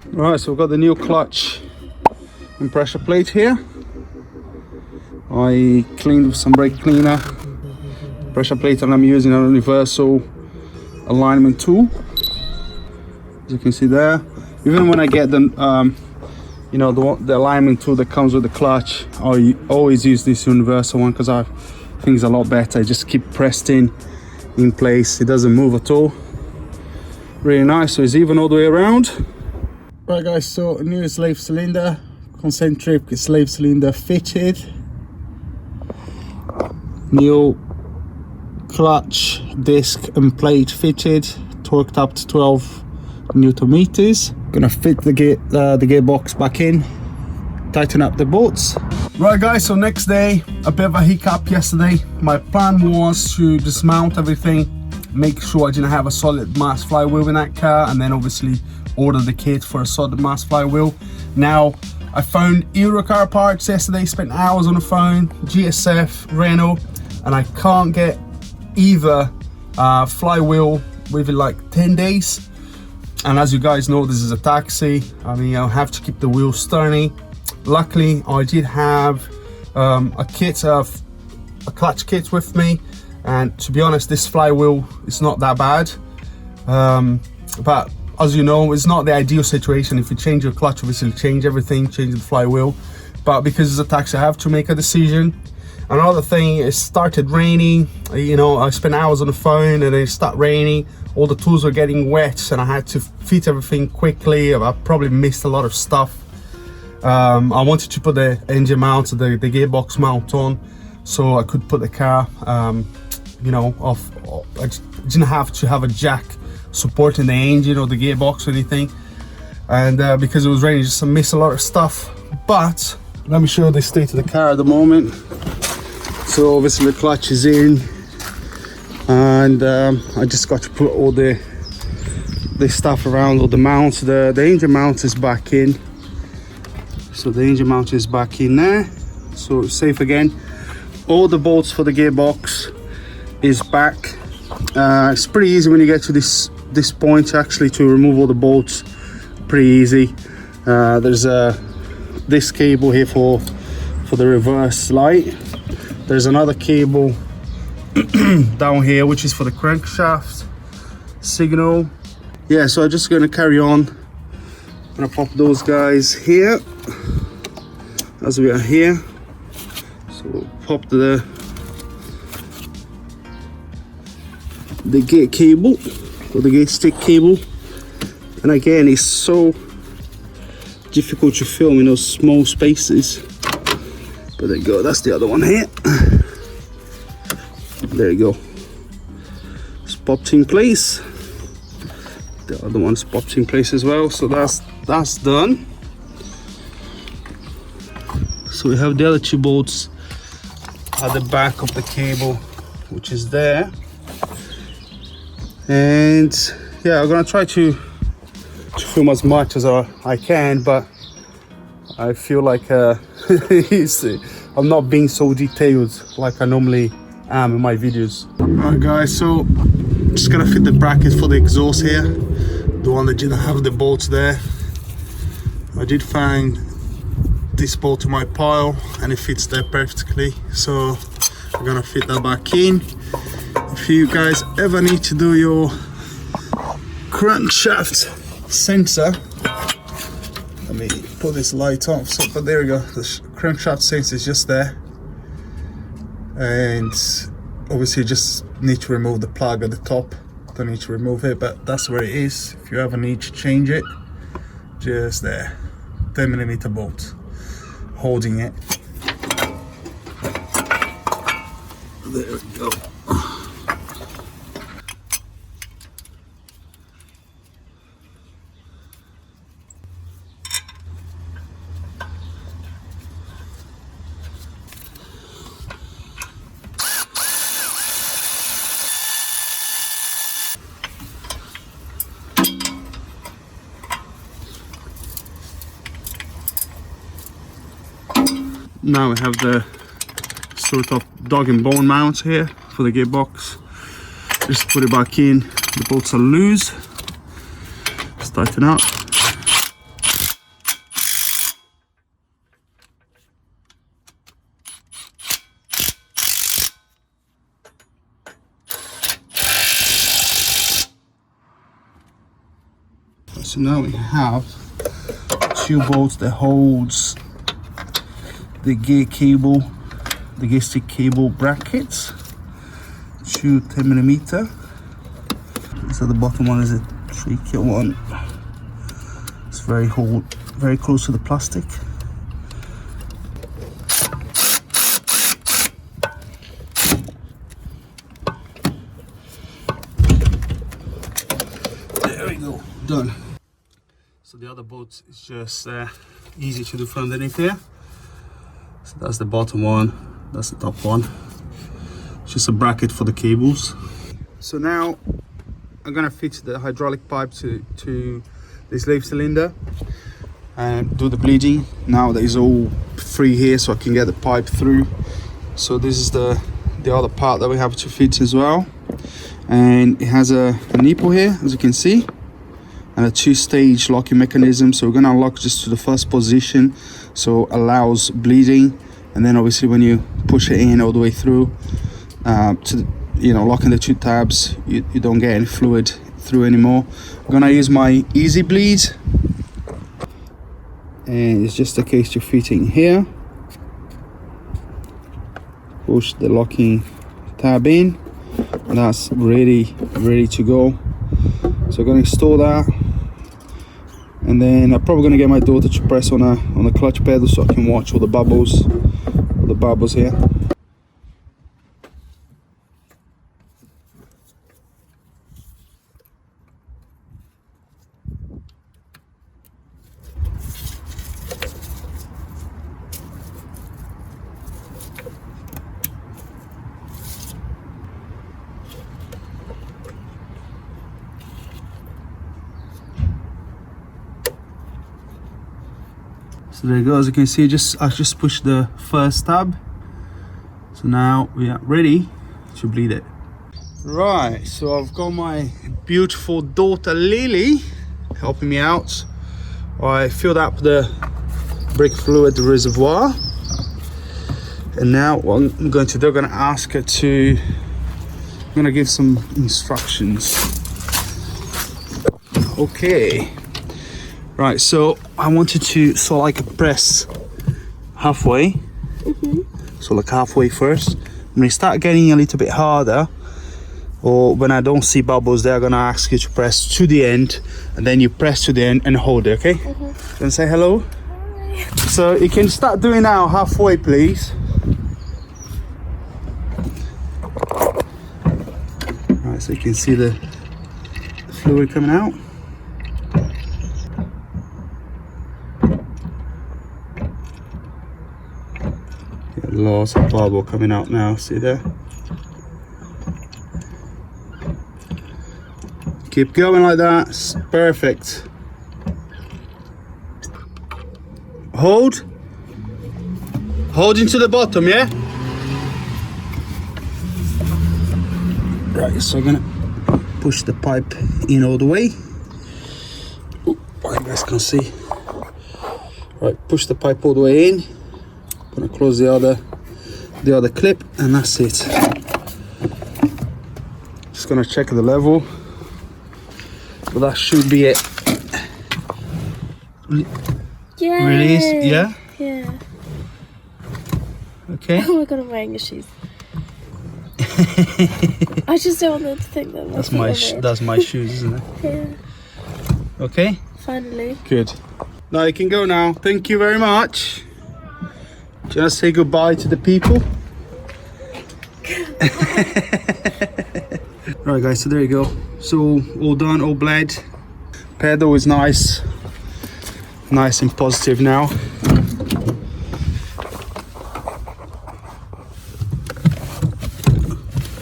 Right, so we've got the new clutch and pressure plate here. I cleaned with some brake cleaner. Pressure plate, and I'm using a universal alignment tool, as you can see there. Even when I get the you know, the alignment tool that comes with the clutch, I always use this universal one because I think it's a lot better. It just keep pressed in place, it doesn't move at all. Really nice. So it's even all the way around. Right guys, so new slave cylinder, concentric slave cylinder fitted, new clutch disc and plate fitted, torqued up to 12 Newton meters. Gonna fit the gearbox back in, tighten up the bolts. Right guys, so next day, a bit of a hiccup yesterday. My plan was to dismount everything, make sure I didn't have a solid mass flywheel in that car, and then obviously order the kit for a solid mass flywheel. Now I found Euro car parts yesterday, spent hours on the phone, GSF, Renault, and I can't get either flywheel within like 10 days. And as you guys know, this is a taxi. I mean, I'll have to keep the wheels turning. Luckily, I did have a clutch kit with me, and to be honest, this flywheel is not that bad. But as you know, it's not the ideal situation. If you change your clutch, obviously change everything, change the flywheel. But because it's a taxi, I have to make a decision. Another thing, it started raining. You know, I spent hours on the phone and then it started raining. All the tools were getting wet and I had to fit everything quickly. I probably missed a lot of stuff. I wanted to put the engine mount, the gearbox mount on, so I could put the car, you know, I didn't have to have a jack supporting the engine or the gearbox or anything. And because it was raining, just missed a lot of stuff. But let me show you the state of the car at the moment. So obviously the clutch is in, and I just got to put all the stuff around, all the mounts. The engine mount is back in. So the engine mount is back in there, so it's safe again. All the bolts for the gearbox is back. It's pretty easy when you get to this point actually to remove all the bolts. Pretty easy. There's this cable here for the reverse light. There's another cable down here which is for the crankshaft signal. Yeah, so I'm just going to carry on. I'm going to pop those guys here as we are here. So we'll pop the gate cable or the gate stick cable. And again, it's so difficult to film in those small spaces. But there you go, that's the other one here. There you go. It's popped in place. The other one's popped in place as well. So that's done. So we have the other two bolts at the back of the cable, which is there. And yeah, I'm gonna try to film as much as I can, but I feel like I'm not being so detailed like I normally am in my videos. Alright guys, so I'm just gonna fit the bracket for the exhaust here, the one that didn't have the bolts there. I did find this bolt in my pile and it fits there perfectly, so I'm gonna fit that back in. If you guys ever need to do your crankshaft sensor, let me put this light off. So, but there we go, the crankshaft sensor is just there, and obviously you just need to remove the plug at the top. Don't need to remove it, but that's where it is. If you ever need to change it, just there, 10mm bolt holding it. There we go. Now we have the sort of dog and bone mounts here for the gearbox. Just put it back in. The bolts are loose. Let's tighten up. So now we have 2 bolts that holds the gear cable, the gear stick cable brackets. 2 10mm. So the bottom one is a 3K one. It's very close to the plastic. There we go, done. So the other bolt is just easy to do from underneath here. So that's the bottom one, that's the top one. Just a bracket for the cables. So now I'm gonna fit the hydraulic pipe to this leaf cylinder and do the bleeding. Now that is all free here, so I can get the pipe through. So this is the other part that we have to fit as well, and it has a nipple here, as you can see, and a 2-stage locking mechanism. So we're gonna lock just to the first position, so allows bleeding, and then obviously when you push it in all the way through to, you know, locking the 2 tabs, you don't get any fluid through anymore. I'm gonna use my easy bleed, and it's just a case to fit in here, push the locking tab in, and that's ready to go. So I'm gonna install that, and then I'm probably gonna get my daughter to press on the clutch pedal so I can watch all the bubbles here. So there you go, as you can see, I just pushed the first tab. So now we are ready to bleed it. Right, so I've got my beautiful daughter Lily helping me out. I filled up the brake fluid reservoir, and now what I'm going to do, I'm going to ask her to, I'm going to give some instructions. Okay. Right, so I wanted to press halfway. So like halfway first. When you start getting a little bit harder, or when I don't see bubbles there, I'm gonna ask you to press to the end, and then you press to the end and hold it, okay? You wanna say hello? Hi. So you can start doing now halfway, please. Right, so you can see the fluid coming out. Lots of bubble coming out now, see there? Keep going like that, it's perfect. Hold into the bottom, yeah? Right, so I'm gonna push the pipe in all the way. Ooh, you guys can see. Right, push the pipe all the way in. Gonna close the other clip, and that's it. Just gonna check the level, but that should be it. Yay. Release, yeah? Yeah. Okay. Oh my god, I'm wearing your shoes. I just don't want them to think that that's my shoes, isn't it? Yeah. Okay. Finally. Good. Now you can go now. Thank you very much. Do you want to say goodbye to the people? Right guys, so there you go. So all done, all bled. Pedal is nice and positive now.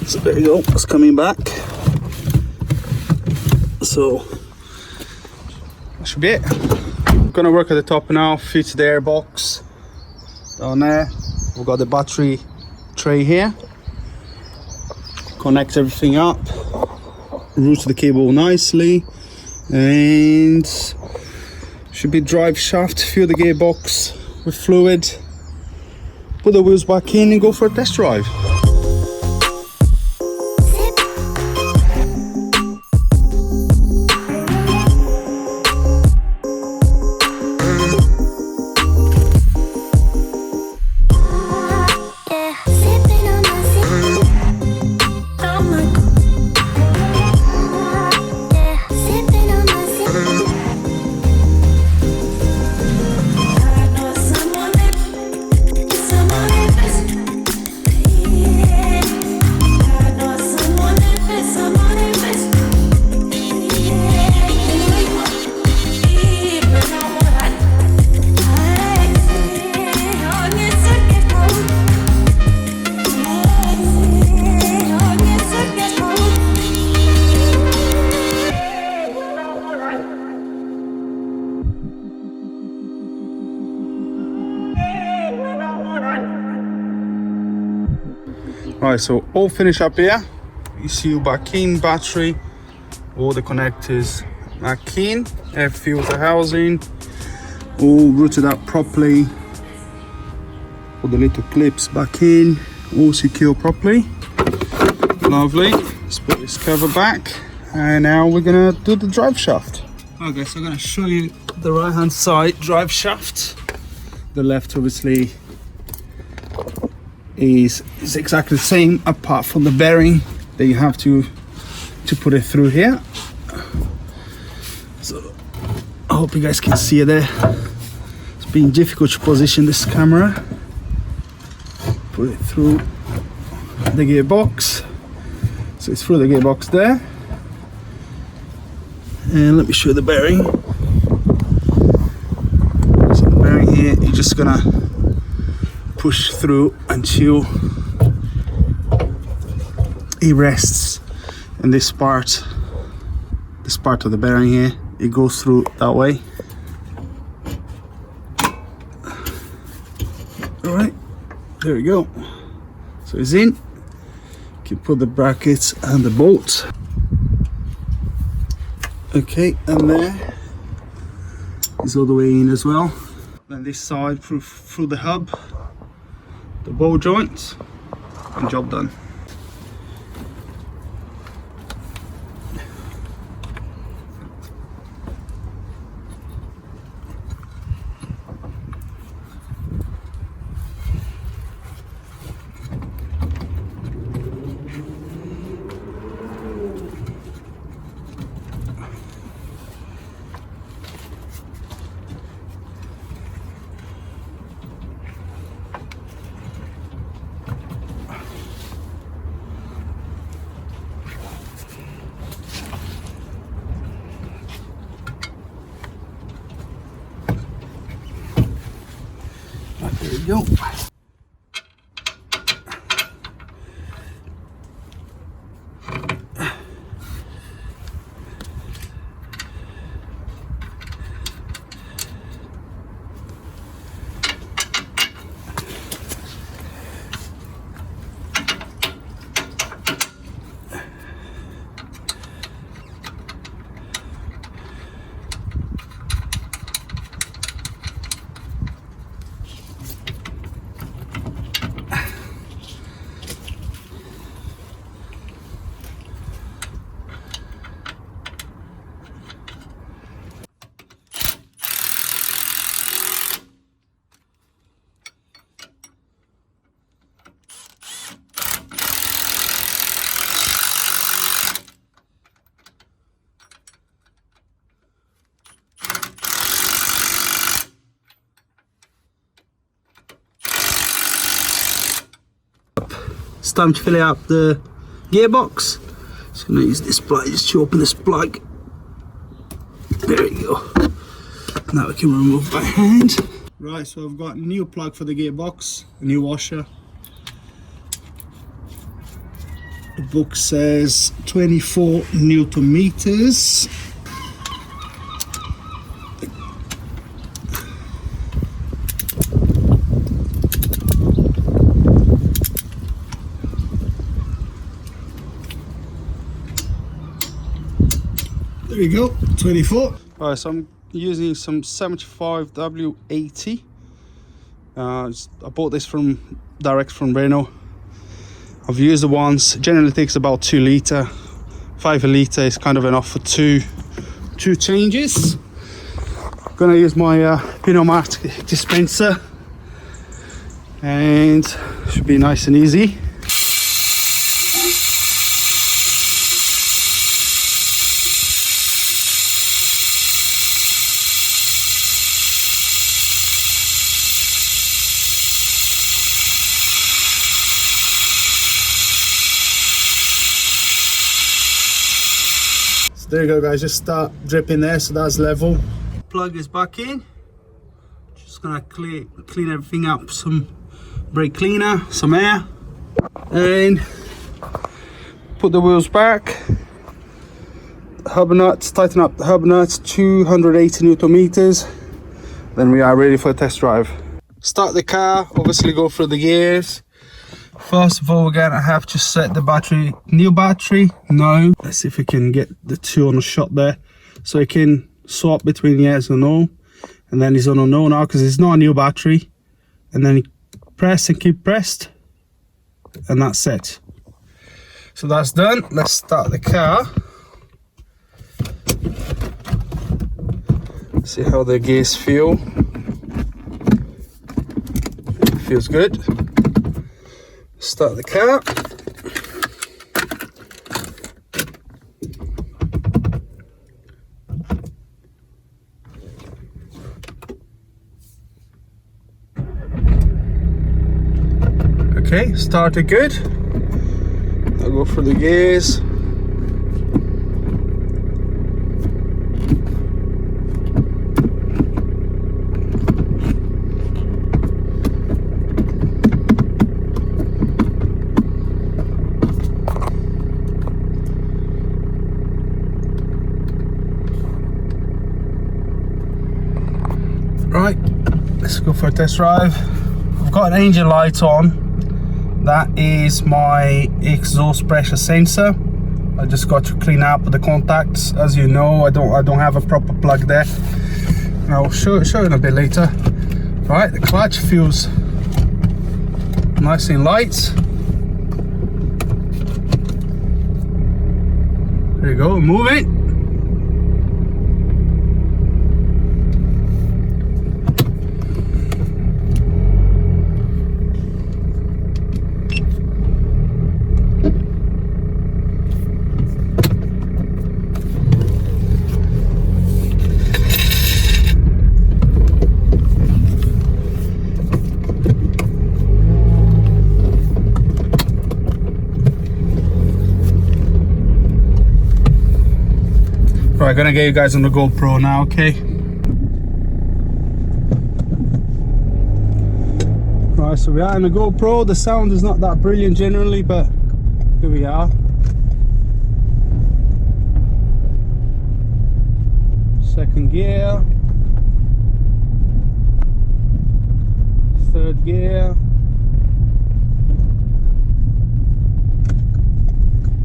So there you go, it's coming back. So that should be it. I'm gonna work at the top now, fit the airbox down there. We've got the battery tray here. connect everything up, route the cable nicely, and should be drive shaft, fill the gearbox with fluid, put the wheels back in and go for a test drive. Right, so all finished up here. ECU back in, battery, all the connectors back in, air filter housing, all routed up properly, all the little clips back in, all secure properly. Lovely. Let's put this cover back, and now we're gonna do the drive shaft. Okay, so I'm gonna show you the right hand side drive shaft. The left obviously is exactly the same, apart from the bearing that you have to put it through here. So I hope you guys can see it there. It's been difficult to position this camera. Put it through the gearbox. So it's through the gearbox there. And let me show you the bearing. So the bearing here, you're just gonna push through until it rests in this part of the bearing here. It goes through that way. All right, there we go. So it's in. You can put the brackets and the bolts. Okay, and there is all the way in as well. Then this side through the hub, the ball joints, and job done. There we go. It's time to fill out the gearbox. Just gonna use this plug just to open this plug. There we go. Now we can remove by hand. Right, so I've got a new plug for the gearbox, a new washer. The book says 24 Newton meters. There you go, 24. Alright, so I'm using some 75W80. I bought this direct from Renault. I've used it once. Generally takes about 2 litre. 5 litre is kind of enough for two changes. I'm gonna use my pneumatic dispenser, and should be nice and easy. There you go, guys, just start dripping there, so that's level. Plug is back in. Just gonna clean everything up, some brake cleaner, some air, and put the wheels back. Hub nuts, tighten up the hub nuts, 280 Newton meters. Then we are ready for a test drive. Start the car, obviously go through the gears. First of all, we're gonna have to set the battery, new battery, no. Let's see if we can get the two on a shot there. So you can swap between yes and no. And then it's on a no now because it's not a new battery. And then you press and keep pressed. And that's it. So that's done. Let's start the car. See how the gears feel. Feels good. Start the car. Okay, started good. I'll go for the gears. Right, let's go for a test drive. I've got an engine light on. That is my exhaust pressure sensor. I just got to clean up the contacts. As you know, I don't have a proper plug there. And I'll show it in a bit later. Right, the clutch feels nice and light. There you go, move it. Right, gonna get you guys on the GoPro now, okay? Right, so we are in the GoPro. The sound is not that brilliant generally, but here we are. Second gear. Third gear.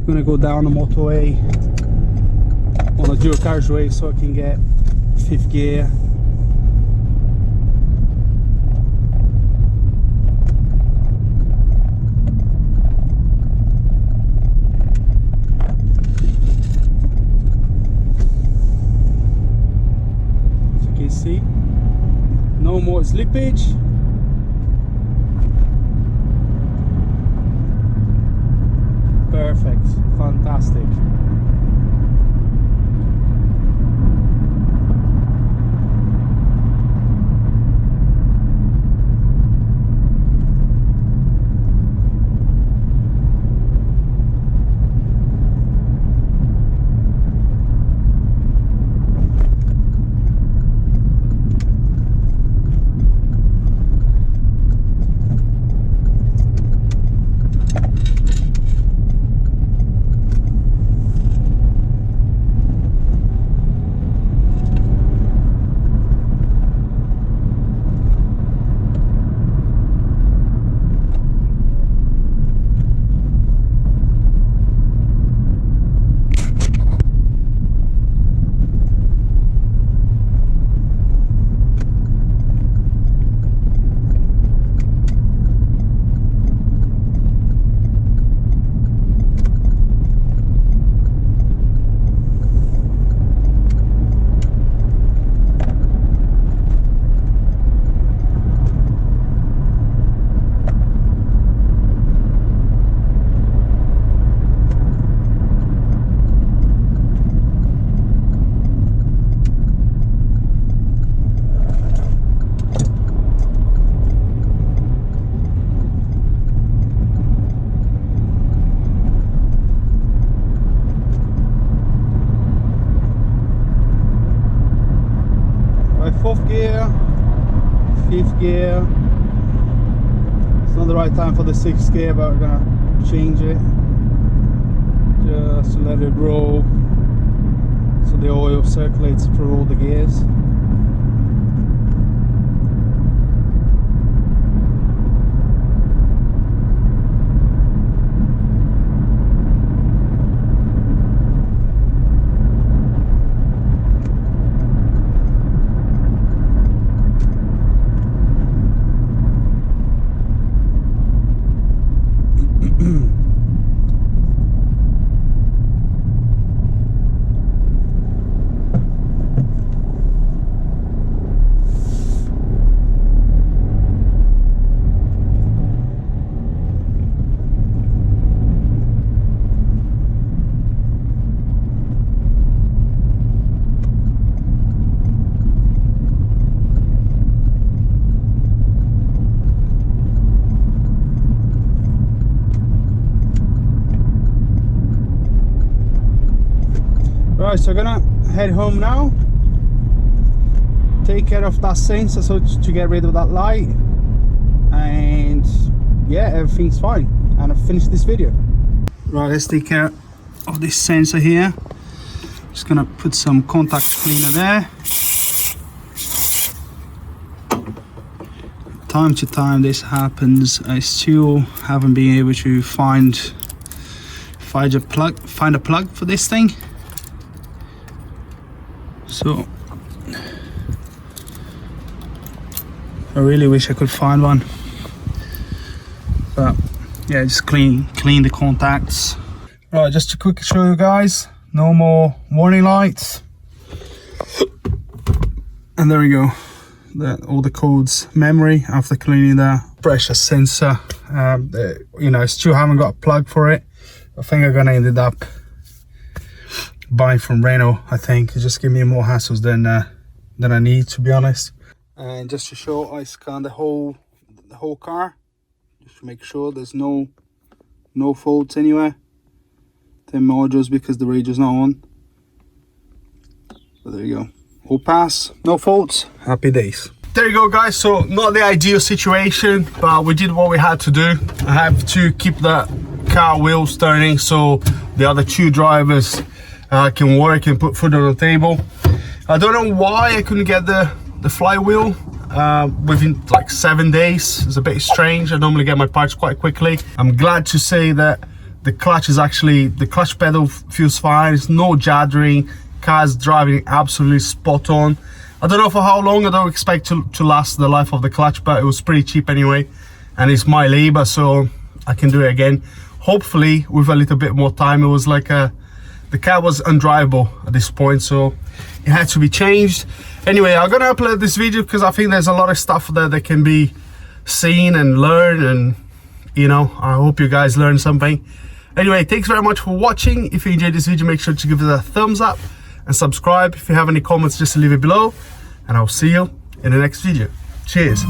Gonna go down the motorway on a dual carriageway so I can get 5th gear. As you can see, no more slippage. Perfect, fantastic. 4th gear, 5th gear. It's not the right time for the 6th gear, but we're gonna change it just to let it roll so the oil circulates through all the gears. Right, so I'm gonna head home now, take care of that sensor so to get rid of that light, and yeah, everything's fine, and I've finished this video. Right, let's take care of this sensor here. Just gonna put some contact cleaner there. Time to time this happens. I still haven't been able to find a plug for this thing. So I really wish I could find one, but yeah, just clean the contacts. Right, just to quickly show you guys, no more warning lights, and there we go, all the codes memory after cleaning the pressure sensor. You know, I still haven't got a plug for it. I think I'm gonna end up buying from Renault. I think it just give me more hassles than I need, to be honest. And just to show, I scanned the whole car just to make sure there's no faults anywhere. 10 modules because the radio's not on. But there you go, all pass, no faults, happy days. There you go, guys. So not the ideal situation, but we did what we had to do. I have to keep the car wheels turning so the other 2 drivers can work and put food on the table. I don't know why I couldn't get the flywheel within like 7 days. It's a bit strange. I normally get my parts quite quickly. I'm glad to say that the clutch pedal feels fine. It's no jaddering. Car's driving absolutely spot on. I don't know for how long. I don't expect to last the life of the clutch, but it was pretty cheap anyway, and it's my labor, so I can do it again, hopefully with a little bit more time. It was like the car was undrivable at this point, so it had to be changed. Anyway, I'm gonna upload this video because I think there's a lot of stuff there that can be seen and learned, and you know, I hope you guys learned something. Anyway, thanks very much for watching. If you enjoyed this video, make sure to give it a thumbs up and subscribe. If you have any comments, just leave it below, and I'll see you in the next video. Cheers.